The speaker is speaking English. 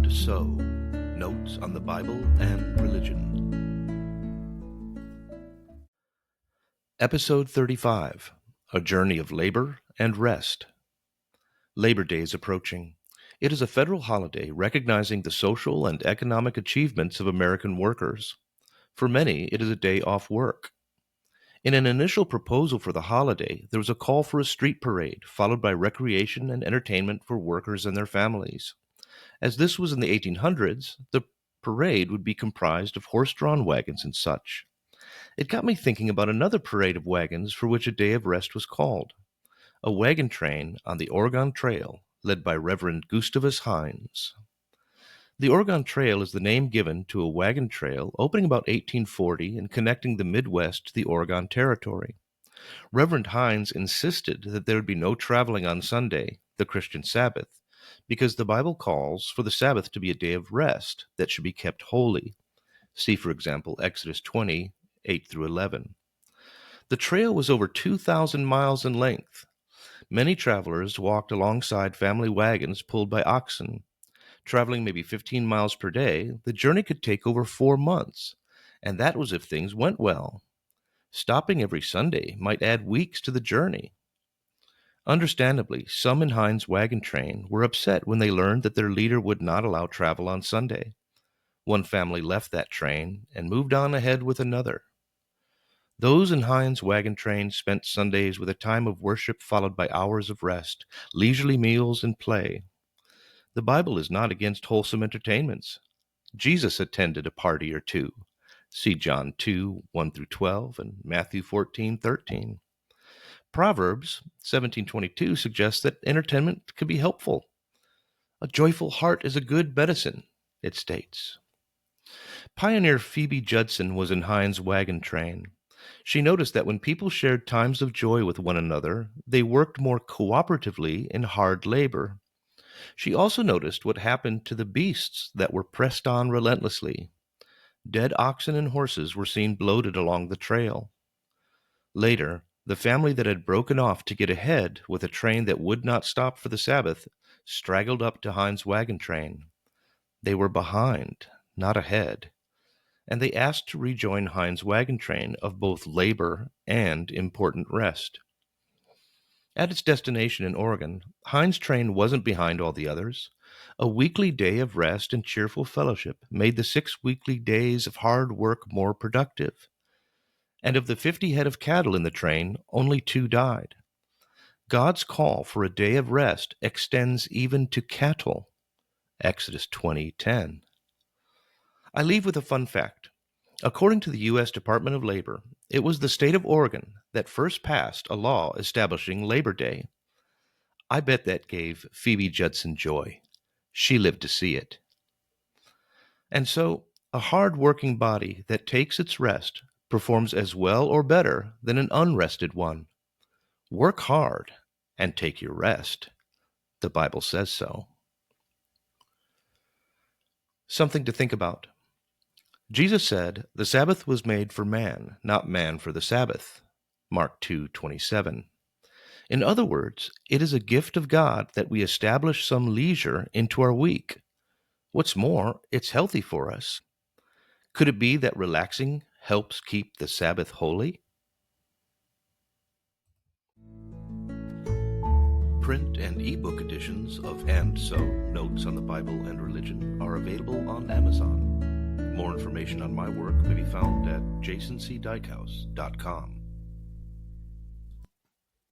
And So, Notes on the Bible and Religion. Episode 35, A Journey of Labor and Rest. Labor Day is approaching. It is a federal holiday recognizing the social and economic achievements of American workers. For many, it is a day off work. In an initial proposal for the holiday, there was a call for a street parade, followed by recreation and entertainment for workers and their families. As this was in the 1800s, the parade would be comprised of horse-drawn wagons and such. It got me thinking about another parade of wagons for which a day of rest was called. A wagon train on the Oregon Trail, led by Reverend Gustavus Hines. The Oregon Trail is the name given to a wagon trail opening about 1840 and connecting the Midwest to the Oregon Territory. Reverend Hines insisted that there would be no traveling on Sunday, the Christian Sabbath, because the Bible calls for the Sabbath to be a day of rest that should be kept holy. See, for example, Exodus 20, 8 through 11. The trail was over 2,000 miles in length. Many travelers walked alongside family wagons pulled by oxen. Traveling maybe 15 miles per day, the journey could take over 4 months, and that was if things went well. Stopping every Sunday might add weeks to the journey. Understandably, some in Hines' wagon train were upset when they learned that their leader would not allow travel on Sunday. One family left that train and moved on ahead with another. Those in Hines' wagon train spent Sundays with a time of worship followed by hours of rest, leisurely meals, and play. The Bible is not against wholesome entertainments. Jesus attended a party or two. See John 2, 1 through 12, and Matthew 14, 13. Proverbs 17:22 suggests that entertainment can be helpful. A joyful heart is a good medicine, it states. Pioneer Phoebe Judson was in Hines' wagon train. She noticed that when people shared times of joy with one another, they worked more cooperatively in hard labor. She also noticed what happened to the beasts that were pressed on relentlessly. Dead oxen and horses were seen bloated along the trail. Later, the family that had broken off to get ahead with a train that would not stop for the Sabbath straggled up to Hines' wagon train. They were behind, not ahead, and they asked to rejoin Hines' wagon train of both labor and important rest. At its destination in Oregon, Hines' train wasn't behind all the others. A weekly day of rest and cheerful fellowship made the 6 weekly days of hard work more productive. And of the 50 head of cattle in the train, only 2 died. God's call for a day of rest extends even to cattle. Exodus 20:10. I leave with a fun fact. According to the U.S. Department of Labor, it was the state of Oregon that first passed a law establishing Labor Day. I bet that gave Phoebe Judson joy. She lived to see it. And so, a hard-working body that takes its rest performs as well or better than an unrested one. Work hard and take your rest. The Bible says so. Something to think about. Jesus said, "The Sabbath was made for man, not man for the Sabbath." Mark 2:27. In other words, it is a gift of God that we establish some leisure into our week. What's more, it's healthy for us. Could it be that relaxing helps keep the Sabbath holy? Print and ebook editions of And So, Notes on the Bible and Religion are available on Amazon. More information on my work may be found at jasoncdikehouse.com.